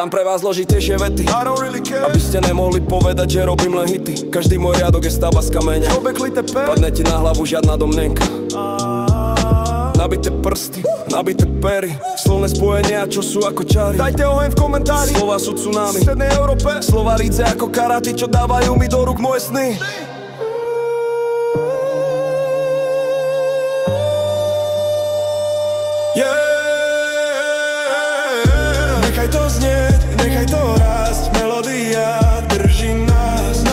Dám pre vás zložitejšie vety, aby ste nemohli povedať, že robím len hity. Každý môj riadok je stavba z kameňa. Padne ti na hlavu žiadna domnenka. Nabité prsty, nabité pery, slovné spojenia, čo sú ako čary. Dajte oheň v komentári, slova sú tsunami v strednej Európe, slova lídze ako karaty, čo dávajú mi do rúk moje sny. Nechaj to znieť, nechaj to rásť, melódia drží nás.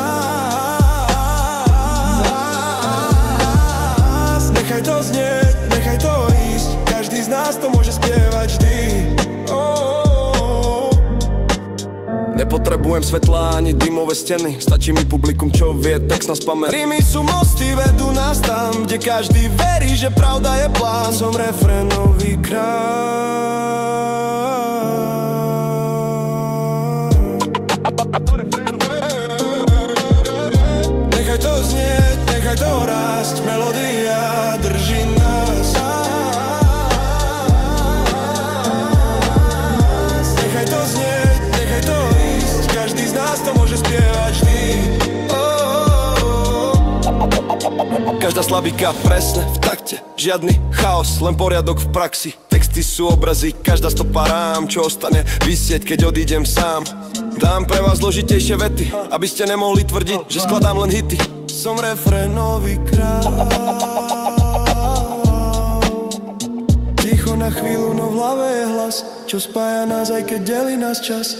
Nechaj to znieť, nechaj to ísť, každý z nás to môže spievať vždy. Nepotrebujem svetlá ani dymové steny, stačí mi publikum, čo vie text na spamäť. Rímy sú mosty, vedú nás tam, kde každý verí, že pravda je plán. Som refrénový král. Nechaj to znieť, nechaj to rásť, melódia drží nás. Nechaj to znieť, nechaj to ísť, každý z nás to môže spievať vždy. Každá slabika presne v takte, žiadny chaos, len poriadok v praxi. Texty sú obrazy, každá stopa rám, čo ostane visieť, keď odídem sám. Dám pre vás zložitejšie vety, aby ste nemohli tvrdiť, že skladám len hity. Som refrénový král. Ticho na chvíľu, no v hlave je hlas, čo spája nás, aj keď delí nás čas.